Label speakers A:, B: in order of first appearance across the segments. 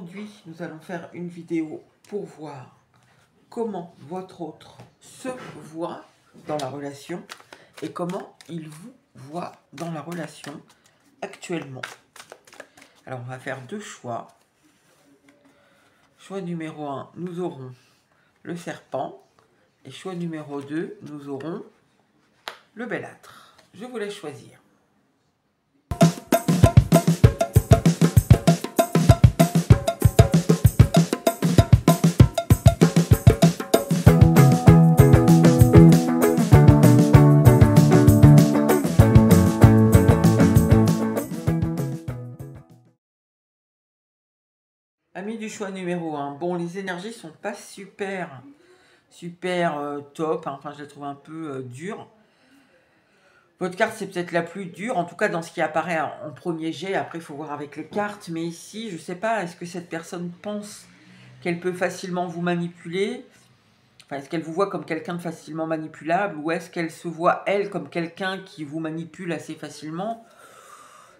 A: aujourd'hui, nous allons faire une vidéo pour voir comment votre autre se voit dans la relation et comment il vous voit dans la relation actuellement. Alors, on va faire deux choix. Choix numéro 1, nous aurons le serpent. Et choix numéro 2, nous aurons le bellâtre. Je vous laisse choisir. Amis du choix numéro 1, bon, les énergies sont pas super top, hein. Enfin je les trouve un peu dures. Votre carte c'est peut-être la plus dure, en tout cas dans ce qui apparaît en premier jet. Après il faut voir avec les cartes, mais ici je sais pas, est-ce que cette personne pense qu'elle peut facilement vous manipuler? Enfin, est-ce qu'elle vous voit comme quelqu'un de facilement manipulable, ou est-ce qu'elle se voit elle comme quelqu'un qui vous manipule assez facilement?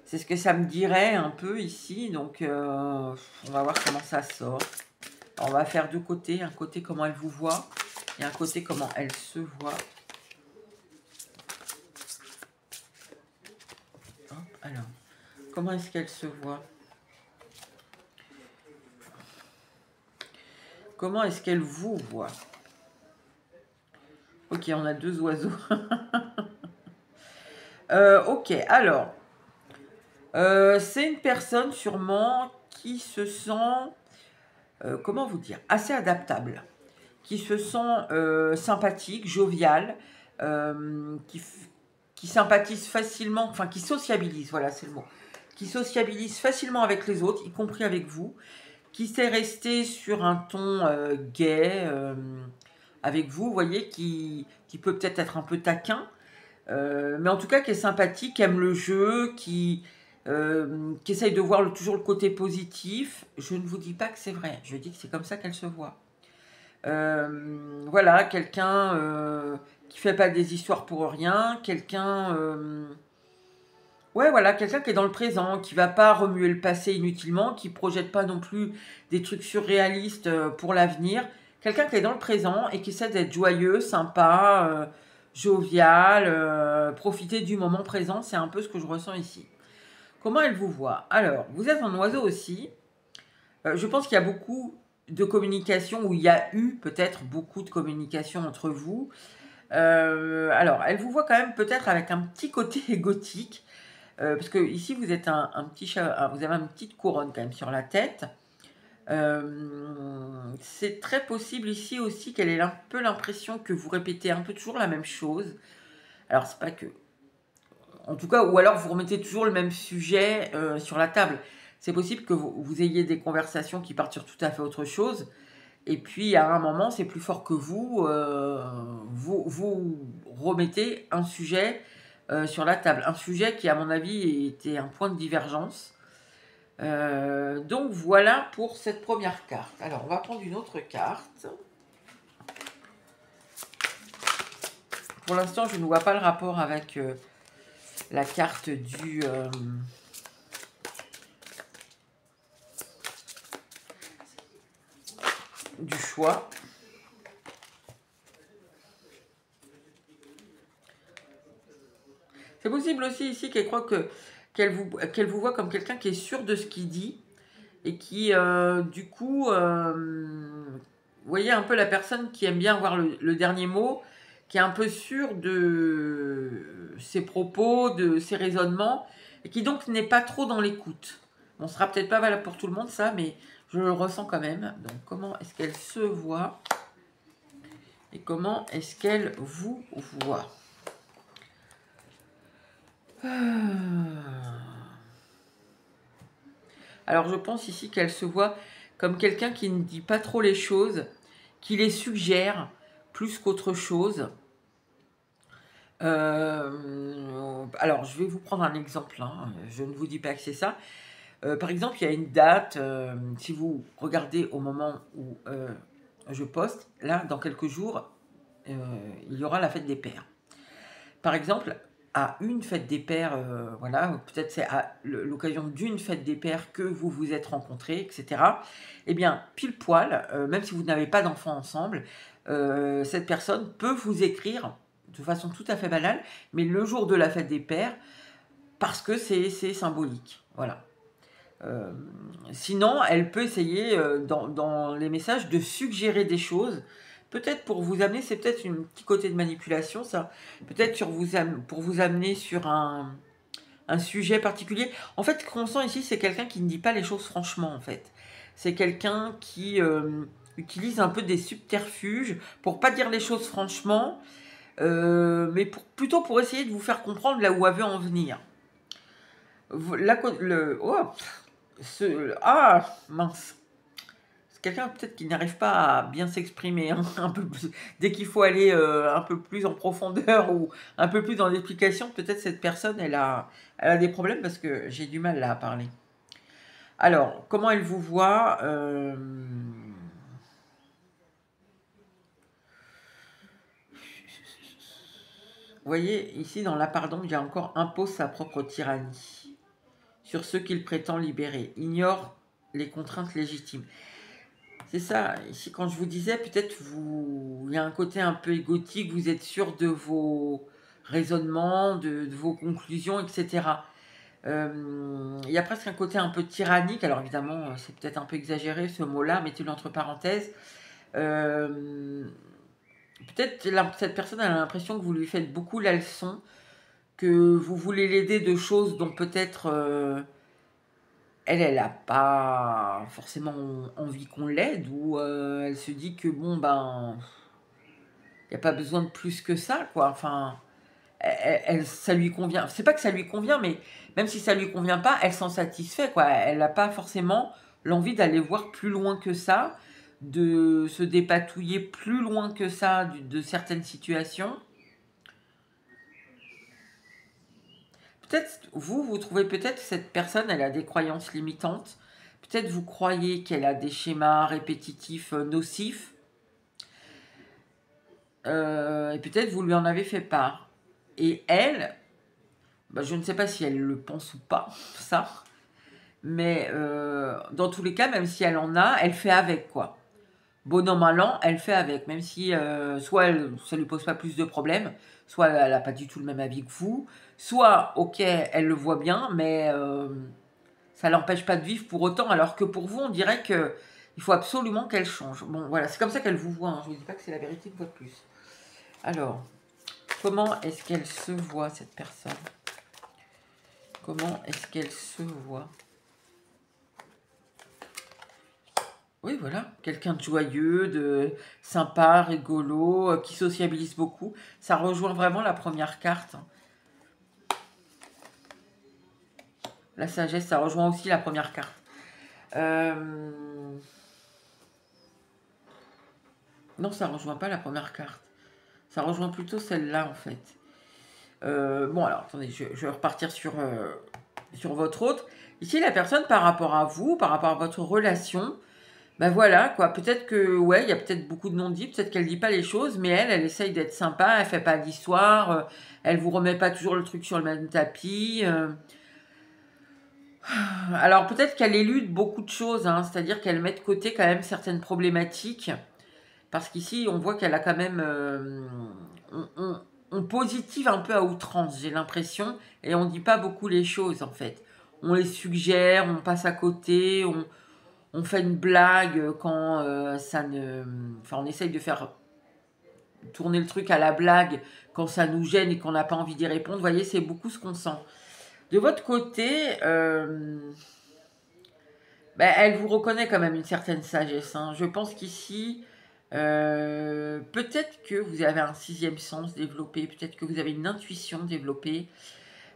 A: C'est ce que ça me dirait un peu ici, donc on va voir comment ça sort. Alors, on va faire deux côtés, un côté comment elle vous voit et un côté comment elle se voit. Hop, alors, comment est-ce qu'elle se voit? Comment est-ce qu'elle vous voit? Ok, on a deux oiseaux. Ok, alors, c'est une personne sûrement qui se sent, comment vous dire, assez adaptable, qui se sent sympathique, jovial, qui sympathise facilement, enfin qui sociabilise, voilà c'est le mot, qui sociabilise facilement avec les autres, y compris avec vous, qui sait rester sur un ton gai avec vous, vous voyez, qui peut peut-être être un peu taquin, mais en tout cas qui est sympathique, qui aime le jeu, qui essaye de voir toujours le côté positif. Je ne vous dis pas que c'est vrai, je dis que c'est comme ça qu'elle se voit. Voilà, quelqu'un qui fait pas des histoires pour rien, quelqu'un ouais, voilà, quelqu'un qui est dans le présent, qui va pas remuer le passé inutilement, qui projette pas non plus des trucs surréalistes pour l'avenir. Quelqu'un qui est dans le présent et qui essaie d'être joyeux, sympa, jovial, profiter du moment présent. C'est un peu ce que je ressens ici. Comment elle vous voit? Alors, vous êtes un oiseau aussi. Je pense qu'il y a beaucoup de communication, ou il y a eu peut-être beaucoup de communication entre vous. Alors, elle vous voit quand même peut-être avec un petit côté égotique. Parce que ici vous êtes un petit chat, vous avez une petite couronne quand même sur la tête. C'est très possible ici aussi qu'elle ait un peu l'impression que vous répétez un peu toujours la même chose. Alors c'est pas que, en tout cas, ou alors vous remettez toujours le même sujet sur la table. C'est possible que vous ayez des conversations qui partent sur tout à fait autre chose. Et puis à un moment, c'est plus fort que vous, vous remettez un sujet sur la table. Un sujet qui, à mon avis, était un point de divergence. Donc voilà pour cette première carte. Alors, on va prendre une autre carte. Pour l'instant, je ne vois pas le rapport avec la carte du choix. C'est possible aussi ici qu'elle croit qu'elle vous voit comme quelqu'un qui est sûr de ce qu'il dit et qui, du coup, vous voyez un peu la personne qui aime bien avoir le dernier mot, qui est un peu sûr de ses propos, de ses raisonnements, et qui donc n'est pas trop dans l'écoute. Bon, ce sera peut-être pas valable pour tout le monde ça, mais je le ressens quand même. Donc comment est-ce qu'elle se voit et comment est-ce qu'elle vous voit? Alors je pense ici qu'elle se voit comme quelqu'un qui ne dit pas trop les choses, qui les suggère plus qu'autre chose. Alors je vais vous prendre un exemple, hein. Je ne vous dis pas que c'est ça. Par exemple, il y a une date, si vous regardez au moment où je poste, là dans quelques jours, il y aura la fête des pères. Par exemple, à une fête des pères, voilà, peut-être c'est à l'occasion d'une fête des pères que vous vous êtes rencontrés, etc. Eh bien, pile poil, même si vous n'avez pas d'enfants ensemble, cette personne peut vous écrire de façon tout à fait banale, mais le jour de la fête des pères, parce que c'est symbolique. Voilà. Sinon, elle peut essayer dans les messages de suggérer des choses, peut-être pour vous amener, c'est peut-être un petit côté de manipulation, ça, peut-être pour vous amener sur un sujet particulier. En fait, ce qu'on sent ici, c'est quelqu'un qui ne dit pas les choses franchement, en fait. C'est quelqu'un qui utilise un peu des subterfuges pour pas dire les choses franchement, mais plutôt pour essayer de vous faire comprendre là où elle veut en venir. Ah, mince. C'est quelqu'un peut-être qui n'arrive pas à bien s'exprimer, hein, un peu plus. Dès qu'il faut aller un peu plus en profondeur ou un peu plus dans l'explication, peut-être cette personne, elle a des problèmes parce que j'ai du mal là à parler. Alors, comment elle vous voit Vous voyez, ici, dans la pardon, il y a encore impose sa propre tyrannie sur ceux qu'il prétend libérer, ignore les contraintes légitimes. C'est ça, ici quand je vous disais, peut-être il y a un côté un peu égotique, vous êtes sûr de vos raisonnements, de vos conclusions, etc. Il y a presque un côté un peu tyrannique, alors évidemment c'est peut-être un peu exagéré ce mot-là, mettez-le entre parenthèses. Peut-être cette personne a l'impression que vous lui faites beaucoup la leçon, que vous voulez l'aider de choses dont peut-être elle n'a pas forcément envie qu'on l'aide, ou elle se dit que bon, ben, il n'y a pas besoin de plus que ça, quoi. Enfin, ça lui convient. C'est pas que ça lui convient, mais même si ça lui convient pas, elle s'en satisfait, quoi. Elle n'a pas forcément l'envie d'aller voir plus loin que ça, de se dépatouiller plus loin que ça de certaines situations. Peut-être, vous trouvez peut-être que cette personne, elle a des croyances limitantes. Peut-être vous croyez qu'elle a des schémas répétitifs nocifs. Et peut-être vous lui en avez fait part. Et elle, bah, je ne sais pas si elle le pense ou pas, ça. Mais dans tous les cas, même si elle en a, elle fait avec, quoi. Bon an, mal an, elle fait avec. Même si soit ça lui pose pas plus de problèmes, soit elle n'a pas du tout le même avis que vous, soit, ok, elle le voit bien, mais ça l'empêche pas de vivre pour autant, alors que pour vous, on dirait que il faut absolument qu'elle change. Bon, voilà, c'est comme ça qu'elle vous voit, hein. Je vous dis pas que c'est la vérité une fois de plus. Alors, comment est-ce qu'elle se voit, cette personne? Comment est-ce qu'elle se voit? Oui, voilà, quelqu'un de joyeux, de sympa, rigolo, qui sociabilise beaucoup. Ça rejoint vraiment la première carte. La sagesse, ça rejoint aussi la première carte. Non, ça rejoint pas la première carte. Ça rejoint plutôt celle-là, en fait. Bon, alors, attendez, je vais repartir sur votre autre. Ici, la personne, par rapport à vous, par rapport à votre relation, ben voilà, quoi. Peut-être que, ouais, il y a peut-être beaucoup de non-dits, peut-être qu'elle dit pas les choses, mais elle essaye d'être sympa, elle fait pas d'histoire, elle vous remet pas toujours le truc sur le même tapis. Alors, peut-être qu'elle élude beaucoup de choses, hein, c'est-à-dire qu'elle met de côté quand même certaines problématiques, parce qu'ici, on voit qu'elle a quand même... on positive un peu à outrance, j'ai l'impression, et on dit pas beaucoup les choses, en fait. On les suggère, on passe à côté, on fait une blague quand ça ne... Enfin, on essaye de faire tourner le truc à la blague quand ça nous gêne et qu'on n'a pas envie d'y répondre. Vous voyez, c'est beaucoup ce qu'on sent. De votre côté, ben, elle vous reconnaît quand même une certaine sagesse, hein. Je pense qu'ici, peut-être que vous avez un sixième sens développé, peut-être que vous avez une intuition développée.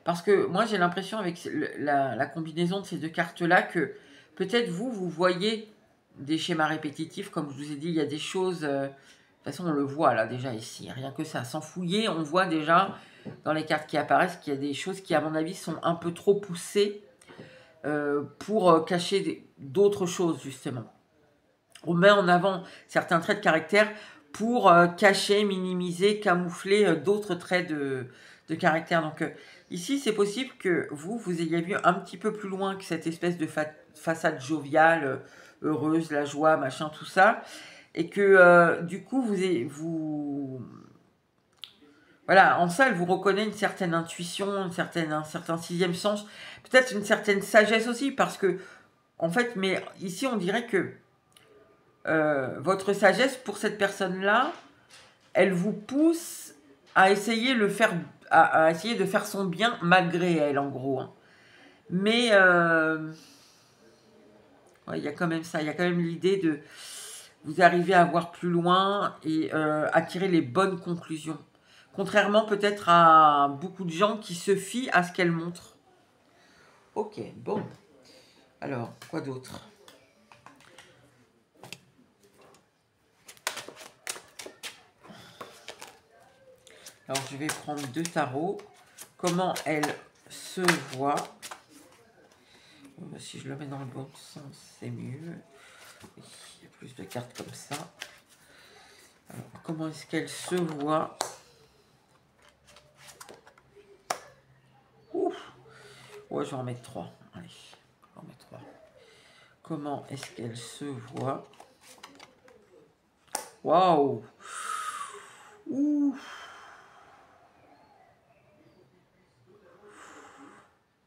A: Parce que moi, j'ai l'impression avec la combinaison de ces deux cartes-là que peut-être vous voyez des schémas répétitifs. Comme je vous ai dit, il y a des choses... de toute façon, on le voit là déjà ici. Rien que ça, sans fouiller, on voit déjà dans les cartes qui apparaissent qu'il y a des choses qui, à mon avis, sont un peu trop poussées pour cacher d'autres choses, justement. On met en avant certains traits de caractère pour cacher, minimiser, camoufler d'autres traits de de caractère. Donc ici, c'est possible que vous ayez vu un petit peu plus loin que cette espèce de façade joviale, heureuse, la joie, machin, tout ça. Et que du coup, voilà, en ça, elle vous reconnaît une certaine intuition, un certain sixième sens, peut-être une certaine sagesse aussi, parce que, en fait, mais ici, on dirait que votre sagesse pour cette personne-là, elle vous pousse à essayer, à essayer de faire son bien malgré elle, en gros. Hein. Mais ouais, il y a quand même ça, il y a quand même l'idée de vous arriver à voir plus loin et à tirer les bonnes conclusions. Contrairement peut-être à beaucoup de gens qui se fient à ce qu'elle montre. Ok, bon. Alors, quoi d'autre? Alors, je vais prendre 2 tarots. Comment elle se voit? Si je le mets dans le bon sens, c'est mieux. Oui, il y a plus de cartes comme ça. Alors, comment est-ce qu'elle se voit? Ouf. Ouais, je vais en mettre 3. Allez, je vais en mettre 3. Comment est-ce qu'elle se voit? Waouh! Ouf!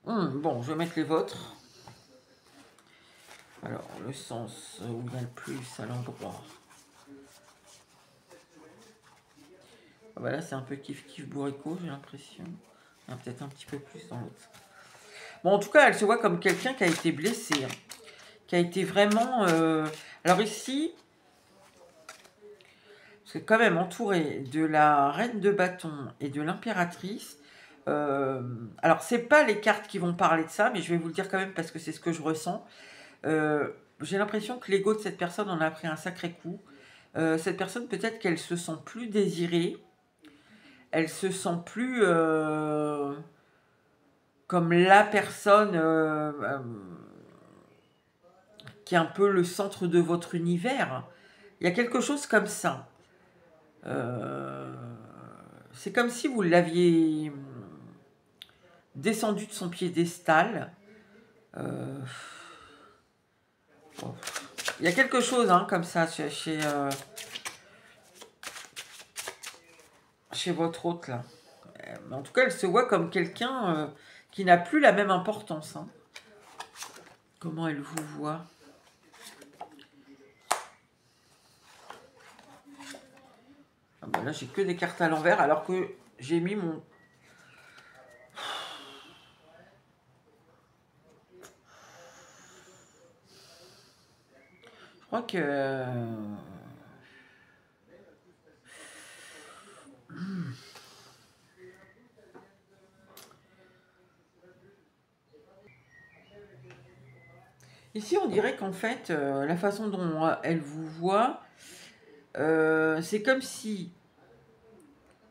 A: Bon, je vais mettre les vôtres. Alors, le sens où il y a le plus à l'endroit. Ah bah là, c'est un peu kiff-kiff bourricot, j'ai l'impression. Peut-être un petit peu plus dans l'autre. Bon, en tout cas, elle se voit comme quelqu'un qui a été blessé. Hein, qui a été vraiment... Alors ici, c'est quand même entouré de la reine de bâton et de l'impératrice. Alors, c'est pas les cartes qui vont parler de ça, mais je vais vous le dire quand même parce que c'est ce que je ressens. J'ai l'impression que l'ego de cette personne en a pris un sacré coup. Cette personne, peut-être qu'elle se sent plus désirée. Elle se sent plus comme la personne qui est un peu le centre de votre univers. Il y a quelque chose comme ça. C'est comme si vous l'aviez descendu de son piédestal. Bon. Il y a quelque chose hein, comme ça chez votre hôte là. Mais en tout cas, elle se voit comme quelqu'un qui n'a plus la même importance. Hein. Comment elle vous voit? Ah ben là, j'ai que des cartes à l'envers, alors que j'ai mis mon... Je crois que... Ici, on dirait qu'en fait, la façon dont elle vous voit, c'est comme si,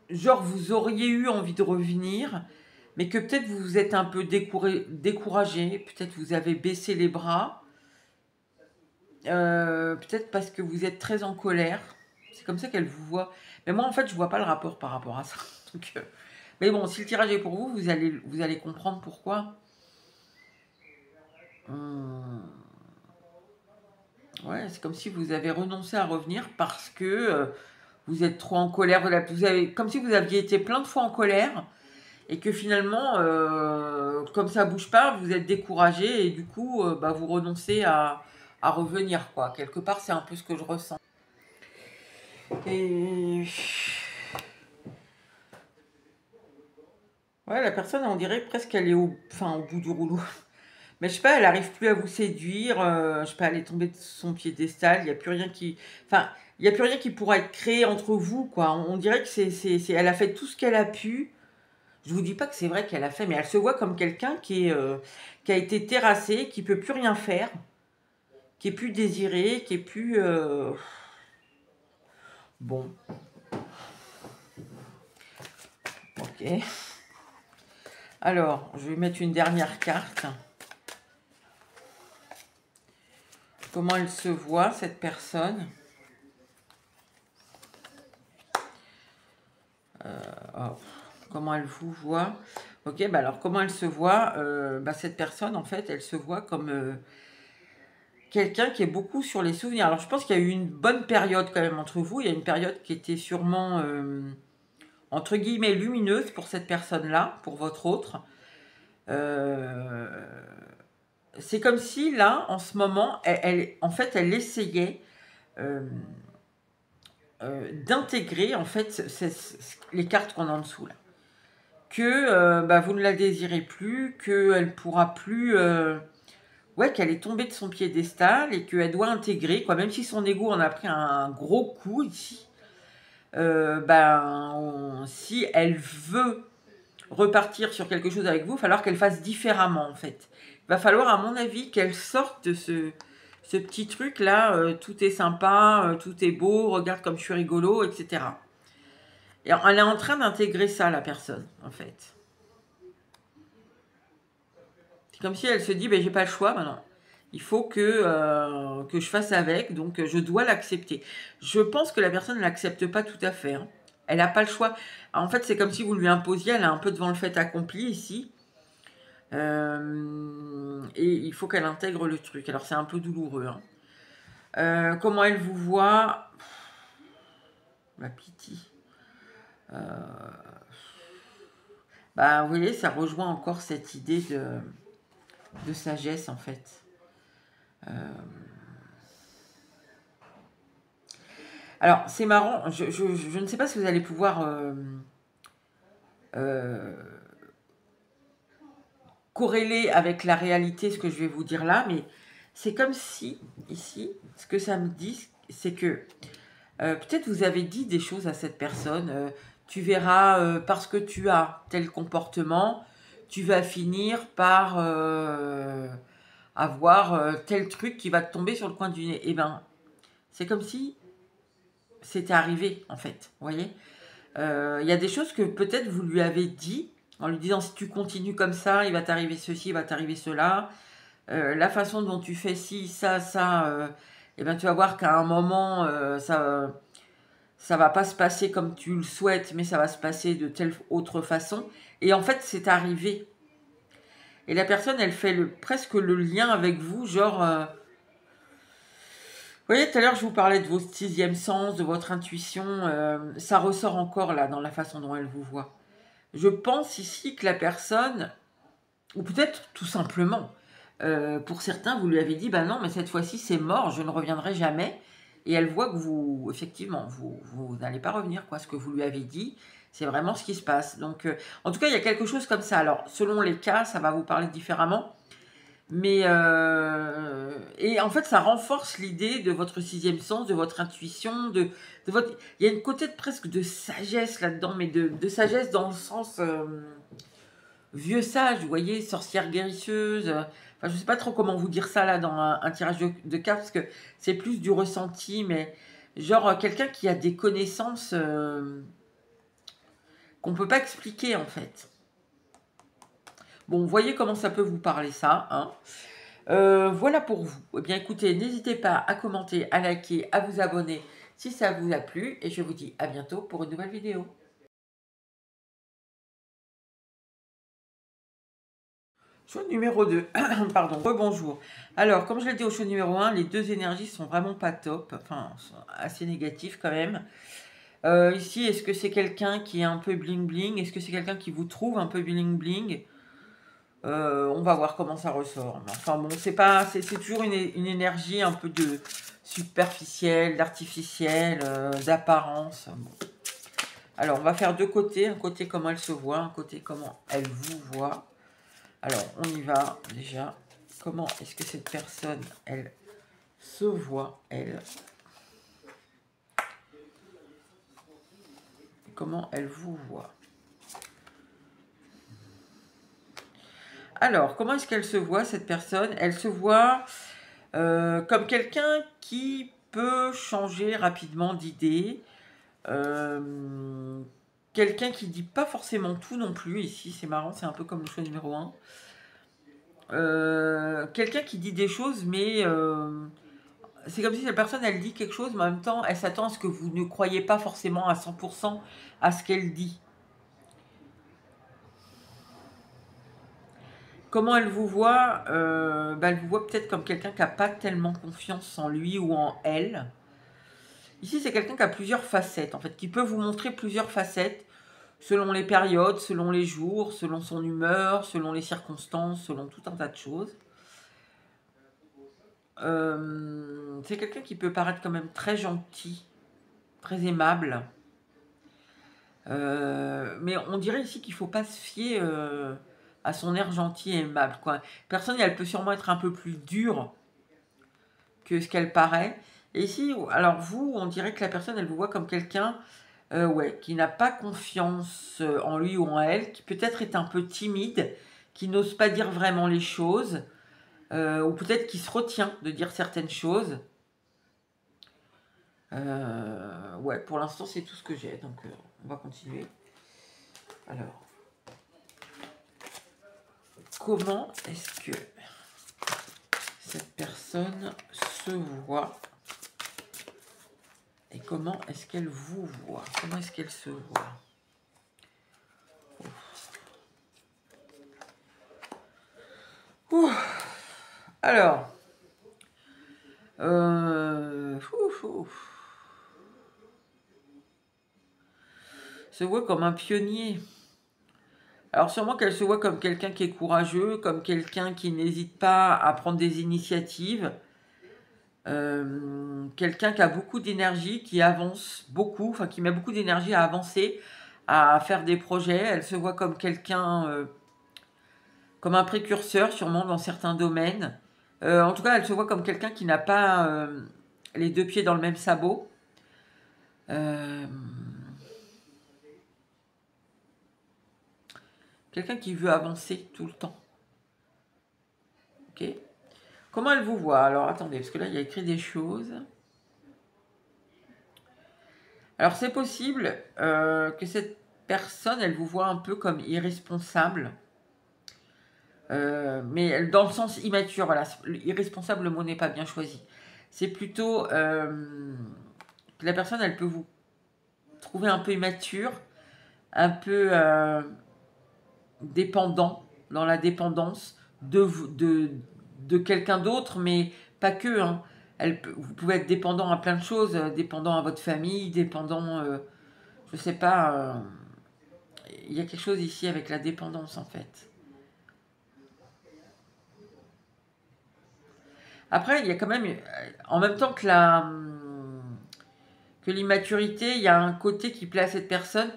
A: genre, vous auriez eu envie de revenir, mais que peut-être vous vous êtes un peu découragé, peut-être vous avez baissé les bras, peut-être parce que vous êtes très en colère. C'est comme ça qu'elle vous voit. Mais moi, en fait, je vois pas le rapport par rapport à ça. Donc, mais bon, si le tirage est pour vous, vous allez comprendre pourquoi. Ouais, c'est comme si vous avez renoncé à revenir parce que vous êtes trop en colère. Comme si vous aviez été plein de fois en colère et que finalement, comme ça bouge pas, vous êtes découragé et du coup, bah, vous renoncez à revenir, quoi. Quelque part, c'est un peu ce que je ressens. Et ouais, la personne, on dirait presque qu'elle est au bout du rouleau. Mais je sais pas, elle arrive plus à vous séduire. Je sais pas, elle est tombée de son piédestal. Il n'y a plus rien qui, il y a plus rien qui pourra être créé entre vous, quoi. On dirait que elle a fait tout ce qu'elle a pu. Je vous dis pas que c'est vrai qu'elle a fait, mais elle se voit comme quelqu'un qui a été terrassé, qui peut plus rien faire, qui est plus désiré, qui est plus bon. Ok. Alors, je vais mettre une dernière carte. Comment elle se voit, cette personne? Oh, Comment elle vous voit? Ok, bah alors comment elle se voit? Bah, cette personne, en fait, elle se voit comme quelqu'un qui est beaucoup sur les souvenirs. Alors je pense qu'il y a eu une bonne période quand même entre vous. Il y a une période qui était sûrement, entre guillemets, lumineuse pour cette personne-là, pour votre autre. Euh, c'est comme si là, en ce moment, en fait, elle essayait euh, d'intégrer en fait les cartes qu'on a en dessous là. Que bah, vous ne la désirez plus, qu'elle pourra plus, ouais, qu'elle est tombée de son piédestal et qu'elle doit intégrer, quoi. Même si son ego en a pris un gros coup ici, si elle veut repartir sur quelque chose avec vous, il va falloir qu'elle fasse différemment en fait. Il va falloir, à mon avis, qu'elle sorte de ce petit truc là, tout est sympa, tout est beau, regarde comme je suis rigolo, etc. Et elle est en train d'intégrer ça, la personne, en fait. C'est comme si elle se dit, ben, j'ai pas le choix maintenant. Il faut que je fasse avec, donc je dois l'accepter. Je pense que la personne ne l'accepte pas tout à fait, hein. Elle n'a pas le choix. En fait, c'est comme si vous lui imposiez, elle est un peu devant le fait accompli ici. Et il faut qu'elle intègre le truc. Alors c'est un peu douloureux, hein. Comment elle vous voit? La pitié. Bah, vous voyez, ça rejoint encore cette idée de sagesse, en fait. Alors, c'est marrant, je ne sais pas si vous allez pouvoir euh, corréler avec la réalité ce que je vais vous dire là, mais c'est comme si, ici, ce que ça me dit, c'est que peut-être vous avez dit des choses à cette personne, tu verras, parce que tu as tel comportement, tu vas finir par avoir tel truc qui va te tomber sur le coin du nez. Eh ben, c'est comme si c'était arrivé, en fait, vous voyez. Il y a des choses que peut-être vous lui avez dit, en lui disant si tu continues comme ça, il va t'arriver ceci, il va t'arriver cela. La façon dont tu fais ci, ça, eh ben, tu vas voir qu'à un moment, ça va pas se passer comme tu le souhaites, mais ça va se passer de telle autre façon. Et en fait, c'est arrivé. Et la personne, elle fait presque le lien avec vous, genre... vous voyez, tout à l'heure, je vous parlais de votre sixième sens, de votre intuition. Ça ressort encore là, dans la façon dont elle vous voit. Je pense ici que la personne, ou peut-être tout simplement, pour certains, vous lui avez dit, bah non, mais cette fois-ci, c'est mort, je ne reviendrai jamais. Et elle voit que vous, effectivement, vous n'allez pas revenir, quoi. Ce que vous lui avez dit, c'est vraiment ce qui se passe. Donc, en tout cas, il y a quelque chose comme ça. Alors, selon les cas, ça va vous parler différemment. Mais, et en fait, ça renforce l'idée de votre sixième sens, de votre intuition, de votre... Il y a une côté presque de sagesse là-dedans, mais de sagesse dans le sens vieux sage, vous voyez, sorcière guérisseuse. Enfin, je ne sais pas trop comment vous dire ça là dans un tirage de cartes, parce que c'est plus du ressenti, mais genre quelqu'un qui a des connaissances qu'on ne peut pas expliquer en fait. Bon, vous voyez comment ça peut vous parler ça, hein. Voilà pour vous. Eh bien écoutez, n'hésitez pas à commenter, à liker, à vous abonner si ça vous a plu, et je vous dis à bientôt pour une nouvelle vidéo. Choix numéro 2, pardon, rebonjour. Alors, comme je l'ai dit au choix numéro 1, les deux énergies sont vraiment pas top, enfin, sont assez négatives quand même. Ici, est-ce que c'est quelqu'un qui est un peu bling-bling? Est-ce que c'est quelqu'un qui vous trouve un peu bling-bling? On va voir comment ça ressort. Enfin bon, c'est toujours une énergie un peu de superficielle, d'artificielle, d'apparence. Bon. Alors, on va faire deux côtés. Un côté comment elle se voit, un côté comment elle vous voit. Alors, on y va déjà. Comment est-ce que cette personne, elle se voit, elle? Comment elle vous voit? Alors, comment est-ce qu'elle se voit, cette personne? Elle se voit comme quelqu'un qui peut changer rapidement d'idée. Quelqu'un qui dit pas forcément tout non plus. Ici, c'est marrant, c'est un peu comme le choix numéro 1. Quelqu'un qui dit des choses, mais c'est comme si cette personne, elle dit quelque chose, mais en même temps, elle s'attend à ce que vous ne croyez pas forcément à 100% à ce qu'elle dit. Comment elle vous voit? Bah, elle vous voit peut-être comme quelqu'un qui n'a pas tellement confiance en lui ou en elle. Ici, c'est quelqu'un qui a plusieurs facettes, en fait, qui peut vous montrer plusieurs facettes, selon les périodes, selon les jours, selon son humeur, selon les circonstances, selon tout un tas de choses. C'est quelqu'un qui peut paraître quand même très gentil, très aimable. Mais on dirait ici qu'il ne faut pas se fier à son air gentil et aimable, quoi. Personne, elle peut sûrement être un peu plus dure que ce qu'elle paraît. Et ici, alors vous, on dirait que la personne, elle vous voit comme quelqu'un ouais, qui n'a pas confiance en lui ou en elle, qui peut-être est un peu timide, qui n'ose pas dire vraiment les choses, ou peut-être qui se retient de dire certaines choses. Ouais, pour l'instant, c'est tout ce que j'ai, donc on va continuer. Alors, comment est-ce que cette personne se voit et comment est-ce qu'elle vous voit? Comment est-ce qu'elle se voit? Ouh. Alors, se voit comme un pionnier. Alors sûrement qu'elle se voit comme quelqu'un qui est courageux, comme quelqu'un qui n'hésite pas à prendre des initiatives, quelqu'un qui a beaucoup d'énergie, qui avance beaucoup, enfin qui met beaucoup d'énergie à avancer, à faire des projets. Elle se voit comme quelqu'un, comme un précurseur sûrement dans certains domaines. En tout cas, elle se voit comme quelqu'un qui n'a pas les deux pieds dans le même sabot. Quelqu'un qui veut avancer tout le temps. Ok. Comment elle vous voit? Alors, attendez, parce que là, il y a écrit des choses. Alors, c'est possible que cette personne, elle vous voit un peu comme irresponsable. Mais dans le sens immature, voilà. Irresponsable, le mot n'est pas bien choisi. C'est plutôt que la personne, elle peut vous trouver un peu immature, un peu dépendant, dans la dépendance de quelqu'un d'autre, mais pas que. Hein. Vous pouvez être dépendant à plein de choses, dépendant à votre famille, dépendant, je sais pas, il y a quelque chose ici avec la dépendance en fait. Après, il y a quand même, en même temps que que l'immaturité, il y a un côté qui plaît à cette personne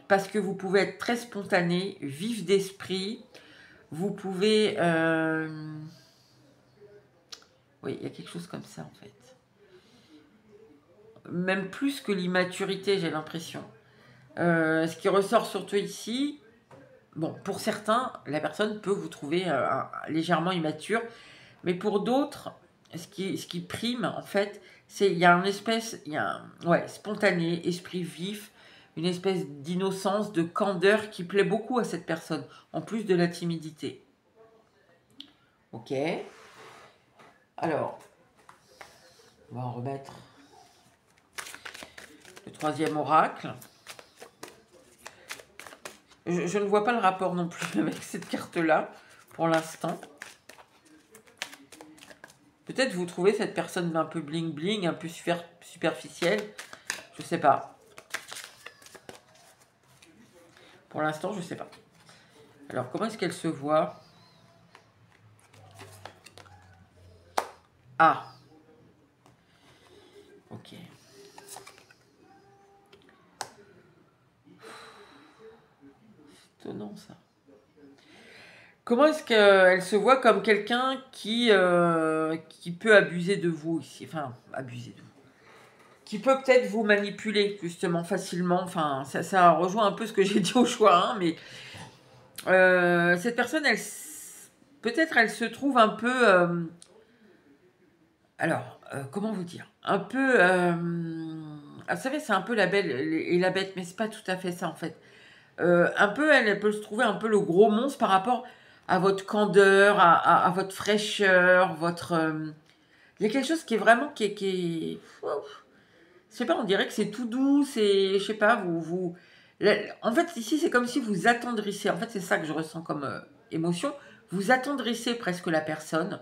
A: parce que vous pouvez être très spontané, vif d'esprit, vous pouvez... oui, il y a quelque chose comme ça en fait. Même plus que l'immaturité, j'ai l'impression. Ce qui ressort surtout ici, bon, pour certains, la personne peut vous trouver légèrement immature, mais pour d'autres, ce qui prime en fait, c'est il y a une espèce, il y a ouais, spontané, esprit vif, une espèce d'innocence, de candeur qui plaît beaucoup à cette personne, en plus de la timidité. Ok. Alors, on va en remettre le troisième oracle. Je ne vois pas le rapport non plus avec cette carte-là, pour l'instant. Peut-être vous trouvez cette personne un peu bling-bling, un peu superficielle. Je sais pas. Pour l'instant, je sais pas. Alors, comment est-ce qu'elle se voit? Ah. Ok. C'est étonnant, ça. Comment est-ce qu'elle se voit comme quelqu'un qui peut abuser de vous ici? Enfin, abuser de vous. Qui peut peut-être vous manipuler, justement, facilement. Enfin, ça rejoint un peu ce que j'ai dit au choix, hein, mais cette personne, peut-être elle se trouve un peu... alors, comment vous dire? Un peu... vous savez, c'est un peu la belle et la bête, mais c'est pas tout à fait ça, en fait. Un peu, elle peut se trouver un peu le gros monstre par rapport à votre candeur, à votre fraîcheur, votre... il y a quelque chose qui est vraiment... je sais pas, on dirait que c'est tout doux, c'est... Je sais pas, en fait, ici, c'est comme si vous attendrissez. En fait, c'est ça que je ressens comme émotion. vous attendrissez presque la personne.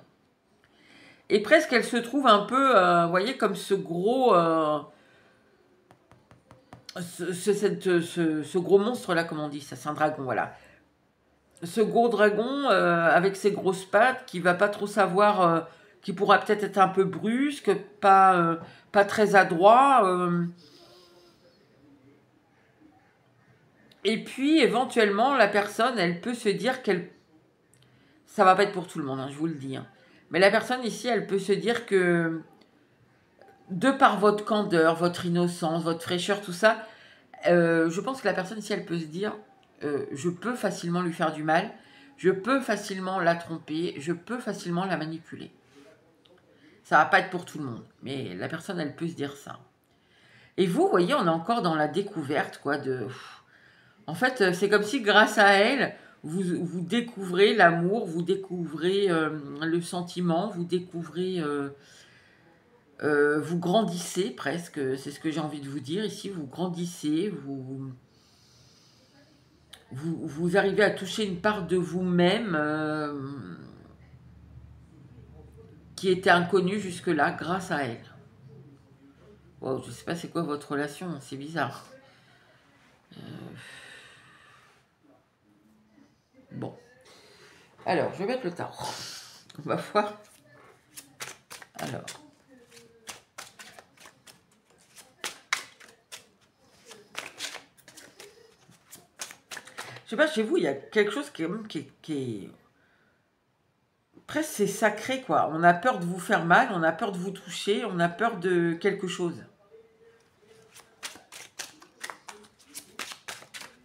A: Et presque elle se trouve un peu, vous voyez, comme ce gros... ce gros monstre-là, comment on dit ça? C'est un dragon, voilà. Ce gros dragon avec ses grosses pattes qui va pas trop savoir, qui pourra peut-être être un peu brusque, pas très adroit. Et puis éventuellement la personne, elle peut se dire qu'elle, ça va pas être pour tout le monde, hein, je vous le dis. Hein. Mais la personne ici, elle peut se dire que de par votre candeur, votre innocence, votre fraîcheur, tout ça, je pense que la personne ici, elle peut se dire, je peux facilement lui faire du mal, je peux facilement la tromper, je peux facilement la manipuler. Ça va pas être pour tout le monde, mais la personne, elle peut se dire ça. Et vous voyez, on est encore dans la découverte, quoi, de... En fait, c'est comme si grâce à elle, vous découvrez l'amour, vous découvrez le sentiment, vous découvrez... vous grandissez presque, c'est ce que j'ai envie de vous dire ici, vous grandissez, vous arrivez à toucher une part de vous-même qui était inconnue jusque-là grâce à elle. Wow, je ne sais pas c'est quoi votre relation, c'est bizarre. Bon. Alors, je vais mettre le tarot. On va voir. Alors. Je sais pas, chez vous, il y a quelque chose qui est... Presque c'est sacré, quoi. On a peur de vous faire mal, on a peur de vous toucher, on a peur de quelque chose.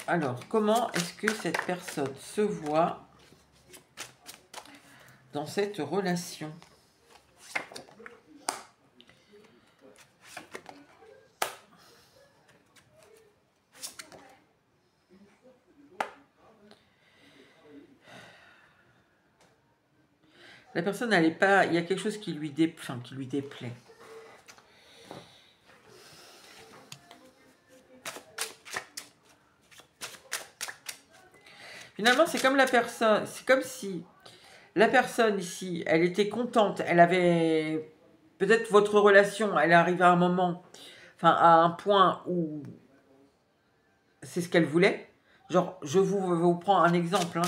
A: Alors, comment est-ce que cette personne se voit dans cette relation? La personne, elle n'est pas... Il y a quelque chose qui lui déplaît. Finalement, c'est comme la personne... C'est comme si la personne ici, elle était contente. Elle avait... Peut-être votre relation, elle est arrivée à un moment... Enfin, à un point où... C'est ce qu'elle voulait. Genre, je vous prends un exemple.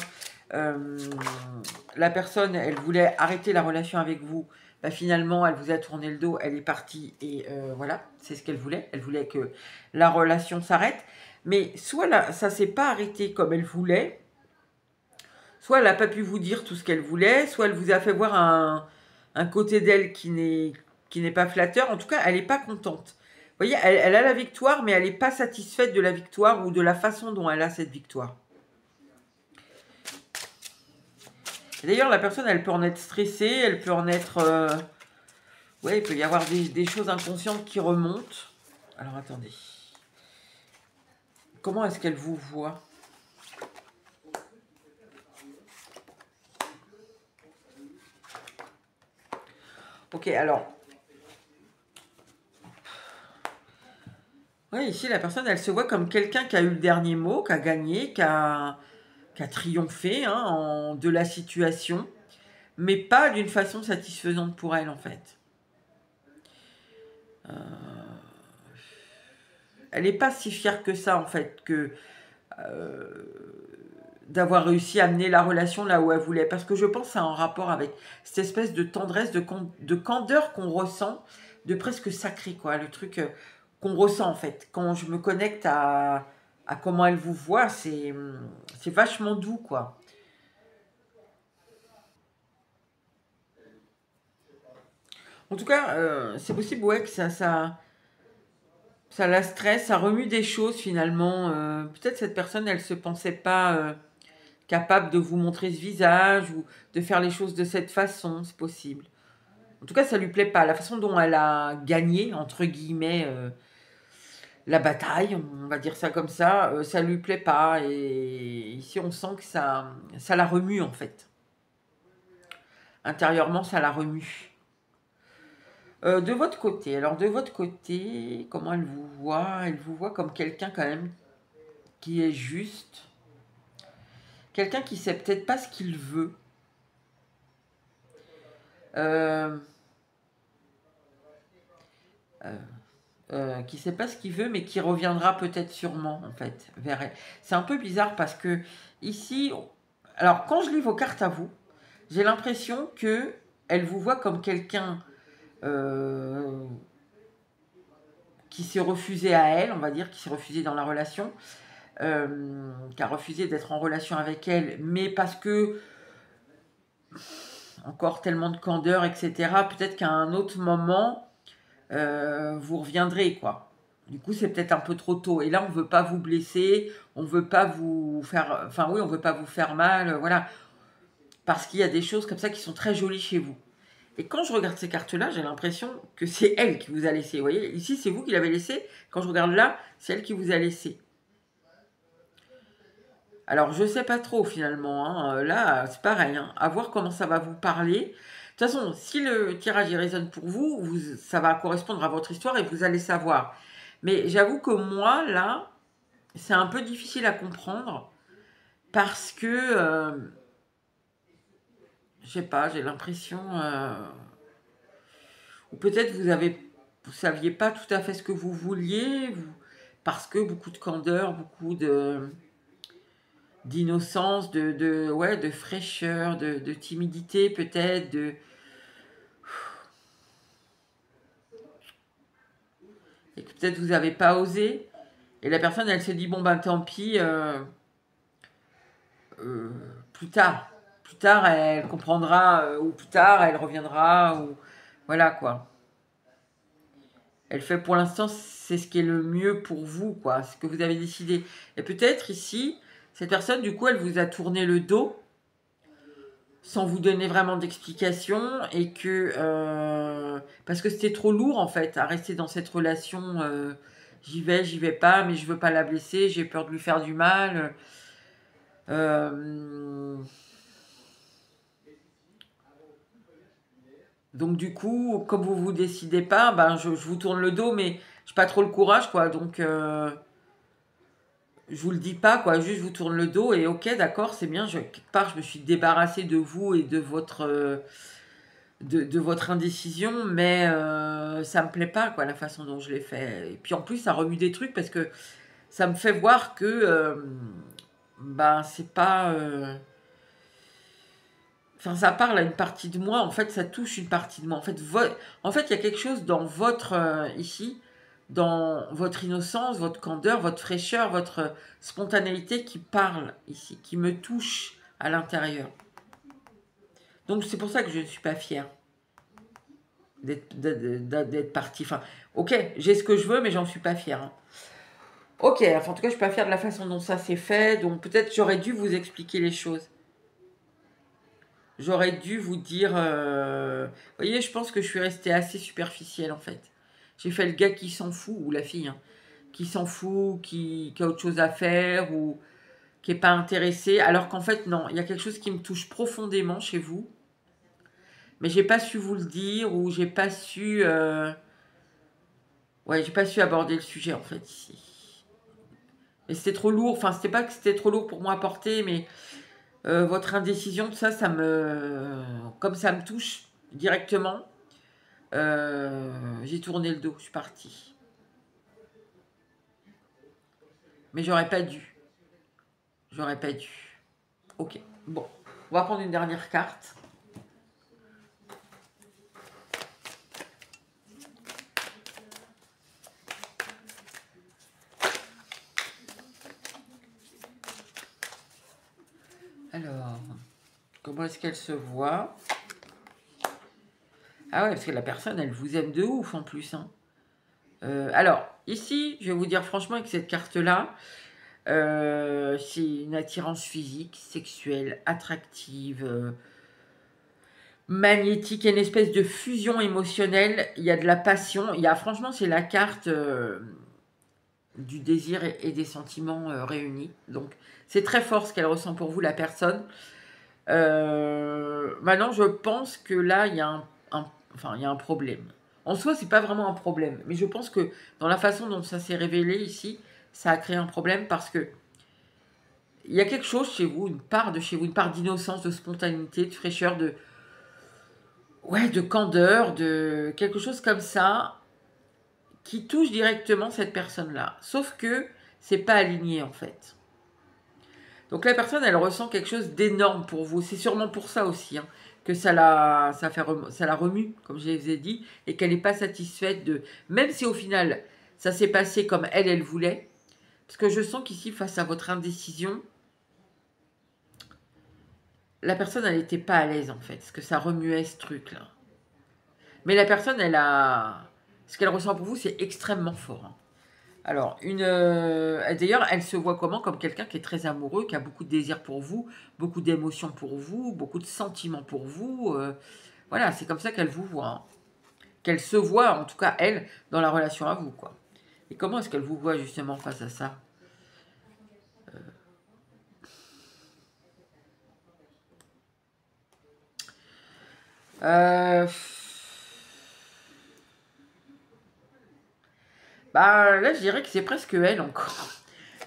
A: La personne, elle voulait arrêter la relation avec vous. Bah, finalement, elle vous a tourné le dos, elle est partie. Et voilà, c'est ce qu'elle voulait. Elle voulait que la relation s'arrête. Mais soit là, ça ne s'est pas arrêté comme elle voulait. Soit elle n'a pas pu vous dire tout ce qu'elle voulait. Soit elle vous a fait voir un côté d'elle qui n'est pas flatteur. En tout cas, elle n'est pas contente. Vous voyez, elle a la victoire, mais elle n'est pas satisfaite de la victoire ou de la façon dont elle a cette victoire. D'ailleurs, la personne, elle peut en être stressée, elle peut en être... ouais, il peut y avoir des choses inconscientes qui remontent. Alors, attendez. Comment est-ce qu'elle vous voit? Ok, alors... Oui, ici, la personne, elle se voit comme quelqu'un qui a eu le dernier mot, qui a gagné, qui a triomphé hein, de la situation, mais pas d'une façon satisfaisante pour elle, en fait. Elle n'est pas si fière que ça, en fait, que d'avoir réussi à amener la relation là où elle voulait. Parce que je pense que c'est en rapport avec cette espèce de tendresse, de candeur qu'on ressent, de presque sacré, quoi. Le truc qu'on ressent, en fait. Quand je me connecte à comment elle vous voit, c'est vachement doux, quoi. En tout cas, c'est possible, ouais, que ça la stresse, ça remue des choses, finalement. Peut-être cette personne, elle se pensait pas... capable de vous montrer ce visage ou de faire les choses de cette façon, c'est possible. En tout cas, ça lui plaît pas. La façon dont elle a gagné, entre guillemets, la bataille, on va dire ça comme ça lui plaît pas. Et ici, on sent que ça la remue, en fait. Intérieurement, ça la remue. De votre côté, alors de votre côté, comment elle vous voit? Elle vous voit comme quelqu'un quand même qui est juste. Quelqu'un qui sait peut-être pas ce qu'il veut. euh, qui sait pas ce qu'il veut, mais qui reviendra peut-être sûrement, en fait, vers elle. C'est un peu bizarre parce que ici, alors quand je lis vos cartes à vous, j'ai l'impression que elle vous voit comme quelqu'un euh, qui s'est refusé à elle, on va dire, qui s'est refusé dans la relation, qui a refusé d'être en relation avec elle, mais parce que encore tellement de candeur, etc. Peut-être qu'à un autre moment, vous reviendrez, quoi. Du coup, c'est peut-être un peu trop tôt. Et là, on veut pas vous blesser, on veut pas vous faire, enfin oui, on veut pas vous faire mal, voilà, parce qu'il y a des choses comme ça qui sont très jolies chez vous. Et quand je regarde ces cartes-là, j'ai l'impression que c'est elle qui vous a laissé. Vous voyez, ici, c'est vous qui l'avez laissé. Quand je regarde là, c'est elle qui vous a laissé. Alors, je sais pas trop finalement, hein. Là, c'est pareil, hein. À voir comment ça va vous parler. De toute façon, si le tirage y résonne pour vous, ça va correspondre à votre histoire et vous allez savoir. Mais j'avoue que moi, là, c'est un peu difficile à comprendre parce que, je sais pas, j'ai l'impression, ou peut-être vous saviez pas tout à fait ce que vous vouliez, parce que beaucoup de candeur, beaucoup d'innocence, ouais, de fraîcheur, de timidité peut-être, et que peut-être vous n'avez pas osé. Et la personne, elle se dit, bon ben tant pis, euh, plus tard. Plus tard, elle comprendra, ou plus tard, elle reviendra, ou voilà quoi. Elle fait pour l'instant, c'est ce qui est le mieux pour vous, quoi, ce que vous avez décidé. Et peut-être ici, cette personne, du coup, elle vous a tourné le dos sans vous donner vraiment d'explication et que parce que c'était trop lourd en fait à rester dans cette relation. J'y vais pas, mais je veux pas la blesser, j'ai peur de lui faire du mal. Euh, donc du coup, comme vous vous décidez pas, ben je vous tourne le dos, mais j'ai pas trop le courage quoi. Donc je vous le dis pas quoi, juste je vous tourne le dos et ok d'accord c'est bien. Quelque part je me suis débarrassée de vous et de votre indécision, mais ça me plaît pas, quoi, la façon dont je l'ai fait. Et puis en plus, ça remue des trucs parce que ça me fait voir que, ben, c'est pas. Enfin, ça parle à une partie de moi. En fait, ça touche une partie de moi. En fait, il y a quelque chose dans votre ici, dans votre innocence, votre candeur, votre fraîcheur, votre spontanéité qui parle ici, qui me touche à l'intérieur. Donc c'est pour ça que je ne suis pas fière d'être partie. Enfin, ok, j'ai ce que je veux, mais j'en suis pas fière, hein. Ok, enfin, en tout cas, je suis pas fière de la façon dont ça s'est fait, donc peut-être j'aurais dû vous expliquer les choses. J'aurais dû vous dire. Vous voyez, je pense que je suis restée assez superficielle en fait. J'ai fait le gars qui s'en fout, ou la fille, hein, qui s'en fout, qui a autre chose à faire, ou qui est pas intéressé, alors qu'en fait, non, il y a quelque chose qui me touche profondément chez vous, mais j'ai pas su vous le dire, ou j'ai pas su. Ouais, j'ai pas su aborder le sujet en fait ici. Et c'était trop lourd. Enfin, c'était pas que c'était trop lourd pour moi à porter, mais votre indécision, tout ça, comme ça me touche directement, j'ai tourné le dos, je suis partie. Mais j'aurais pas dû. J'aurais pas dû. Ok, bon. On va prendre une dernière carte. Alors, comment est-ce qu'elle se voit? Ah ouais, parce que la personne, elle vous aime de ouf en plus, hein. Alors, ici, je vais vous dire franchement avec cette carte-là, c'est une attirance physique, sexuelle, attractive, magnétique, il y a une espèce de fusion émotionnelle, il y a de la passion, franchement, c'est la carte du désir et des sentiments réunis. Donc, c'est très fort ce qu'elle ressent pour vous, la personne. Maintenant, je pense que là, il y a enfin, il y a un problème. En soi, c'est pas vraiment un problème, mais je pense que dans la façon dont ça s'est révélé ici, ça a créé un problème parce que il y a quelque chose chez vous, une part de chez vous, une part d'innocence, de spontanéité, de fraîcheur, ouais, de candeur, de quelque chose comme ça, qui touche directement cette personne-là. Sauf que c'est pas aligné en fait. Donc la personne, elle ressent quelque chose d'énorme pour vous. C'est sûrement pour ça aussi hein, que ça la remue, comme je les ai dit, et qu'elle n'est pas satisfaite de... Même si au final, ça s'est passé comme elle voulait, parce que je sens qu'ici, face à votre indécision, la personne, elle n'était pas à l'aise en fait, parce que ça remuait ce truc-là. Mais la personne, elle a... Ce qu'elle ressent pour vous, c'est extrêmement fort. Hein. Alors, d'ailleurs, elle se voit comment? Comme quelqu'un qui est très amoureux, qui a beaucoup de désir pour vous, beaucoup d'émotions pour vous, beaucoup de sentiments pour vous. Voilà, c'est comme ça qu'elle vous voit. Hein. Qu'elle se voit, en tout cas, elle, dans la relation à vous, quoi. Et comment est-ce qu'elle vous voit, justement, face à ça? euh... Bah, là, je dirais que c'est presque elle, encore.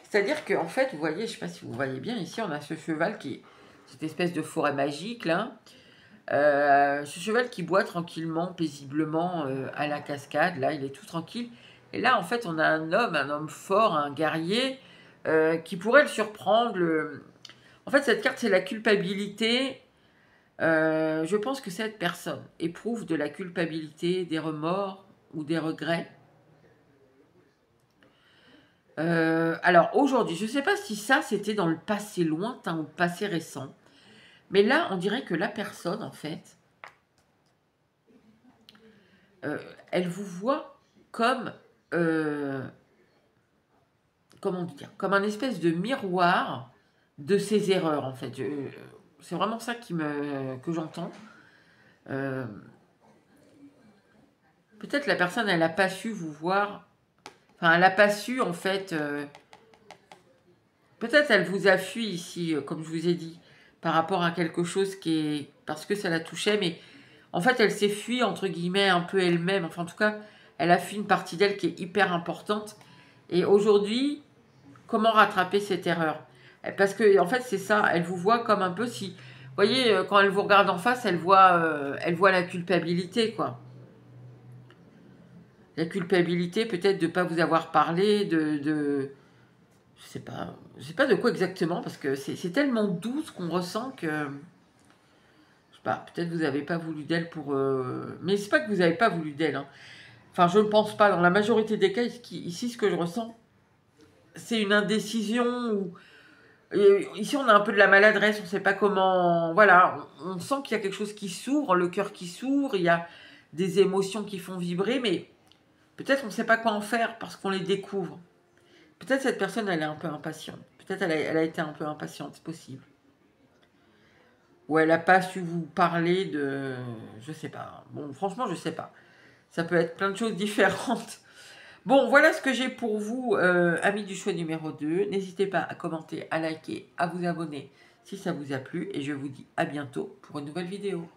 A: C'est-à-dire qu'en fait, vous voyez, je ne sais pas si vous voyez bien, ici, on a ce cheval qui est cette espèce de forêt magique, là. Ce cheval qui boit tranquillement, paisiblement à la cascade, là, il est tout tranquille. Et là, en fait, on a un homme fort, un guerrier, qui pourrait le surprendre. En fait, cette carte, c'est la culpabilité. Je pense que cette personne éprouve de la culpabilité, des remords ou des regrets. Alors, aujourd'hui, je ne sais pas si ça, c'était dans le passé lointain ou le passé récent. Mais là, on dirait que la personne, en fait, elle vous voit comme, comment dire, comme un espèce de miroir de ses erreurs, en fait. C'est vraiment ça que j'entends. Euh, Peut-être la personne, elle n'a pas su vous voir. Enfin, elle n'a pas su, en fait. Peut-être elle vous a fui ici, comme je vous ai dit, par rapport à quelque chose qui est... Parce que ça la touchait, mais en fait, elle s'est fuie, entre guillemets, un peu elle-même. Enfin, en tout cas, elle a fui une partie d'elle qui est hyper importante. Et aujourd'hui, comment rattraper cette erreur? Parce que, en fait, c'est ça. Elle vous voit comme un peu si... Vous voyez, quand elle vous regarde en face, elle voit la culpabilité, quoi. La culpabilité, peut-être, de ne pas vous avoir parlé, je sais pas de quoi exactement, parce que c'est tellement doux ce qu'on ressent que... Je sais pas, peut-être vous n'avez pas voulu d'elle pour... Mais c'est pas que vous n'avez pas voulu d'elle, hein. Enfin, je ne pense pas. Dans la majorité des cas, ici, ce que je ressens, c'est une indécision. Ici, on a un peu de la maladresse, on ne sait pas comment... Voilà, on sent qu'il y a quelque chose qui s'ouvre, le cœur qui s'ouvre, il y a des émotions qui font vibrer, mais peut-être on ne sait pas quoi en faire parce qu'on les découvre. Peut-être cette personne, elle est un peu impatiente. Peut-être elle a été un peu impatiente, c'est possible. Ou elle n'a pas su vous parler de... Je sais pas. Bon, franchement, je sais pas. Ça peut être plein de choses différentes. Bon, voilà ce que j'ai pour vous, amis du choix numéro 2. N'hésitez pas à commenter, à liker, à vous abonner si ça vous a plu. Et je vous dis à bientôt pour une nouvelle vidéo.